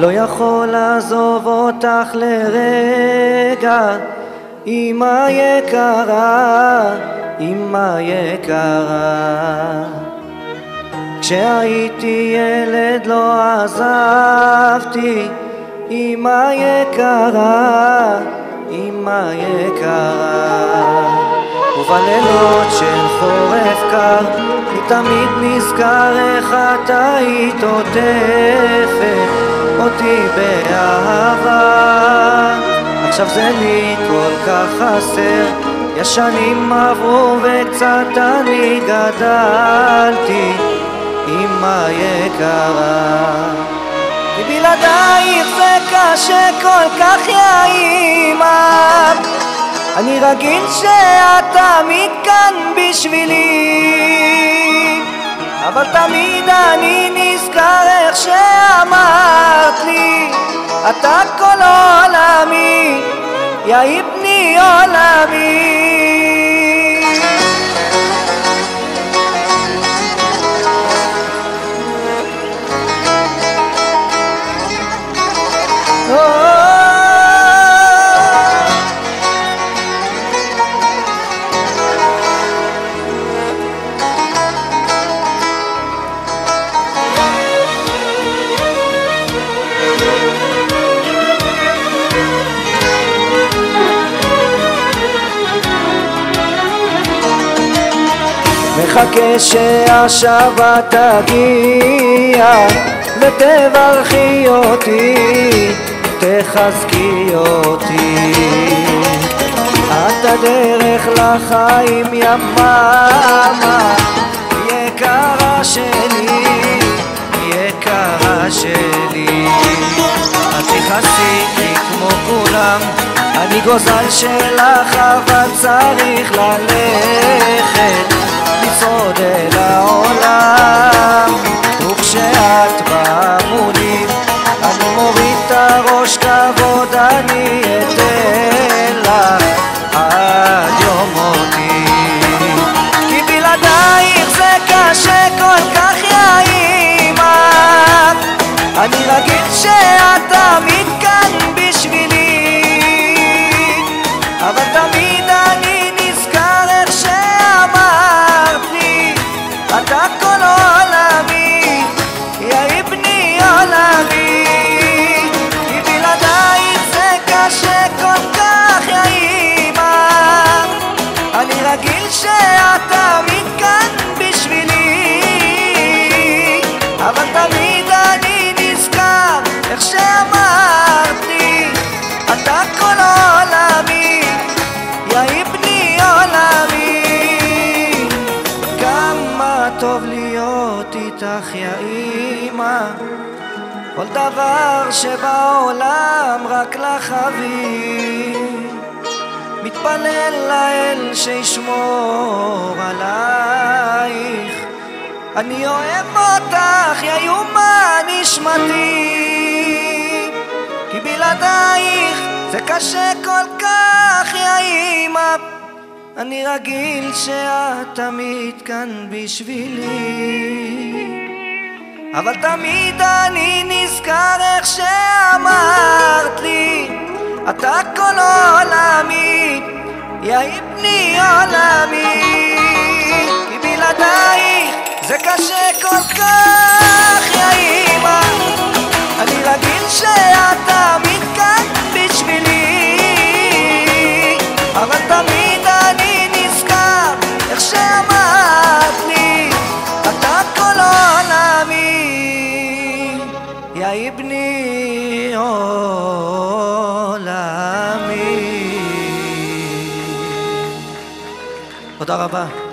לא יכול לעזוב אותך לרגע, אמא יקרה, אמא יקרה. כשהייתי ילד לא עזבתי, אמא יקרה, אמא יקרה. ובלילות של חורף קר אני תמיד נזכר איך את היית עוטפת אותי באהבה. עכשיו זה לי כל כך חסר, השנים עברו וקצת אני גדלתי, אמא יקרה. כי בלעדייך זה קשה כל כך יא אמא, אני רגיל שאת תמיד כאן בשבילי, אבל תמיד אני נזכר איך שאמרת לי אתה כל עולמי, יא בני עולמי. מחכה שהשבת תגיע ותברכי אותי, תחזקי אותי. את הדרך לחיים יממה, יקרה שלי, יקרה שלי. את תכעסי לי כמו כולם, אני גוזל שלך אבל צריך ללכת לצעוד אל העולם. וכשאת בעמודים אני מוריד את הראש, כבוד אני אתן לך עד יום מותי. כי בלעדייך זה קשה כל כך יא אמא, אני רגיל שאת תמיד כאן בשבילי, אבל תמיד אני נזכר איך שאמרת לי אתה כל עולמי, יא בני עולמי. כי בלעדייך זה קשה כל כך יא אמא, אני רגיל שאת תמיד כאן בשבילי, אבל תמיד אני נזכר איך שאמרת לי אתה כל עולמי, יא בני עולמי. כמה טוב להיות איתך יא אמא, כל דבר שבעולם רק לך אביא, מתפלל לאל שישמור עלייך. אני אוהב אותך יא יומה נשמתי, כי בלעדייך זה קשה כל כך יא אמא, אני רגיל שאת תמיד כאן בשבילי, אבל תמיד אני נזכר איך שאמרת לי אתה כל עולמי, יא בני עולמי. כי בלעדייך זה קשה כל כך יא אמא, אני רגיל שאת תמיד כאן בשבילי, אבל תמיד אני נזכר איך שאמרת לי אתה כל עולמי, יא בני עולמי. תודה רבה.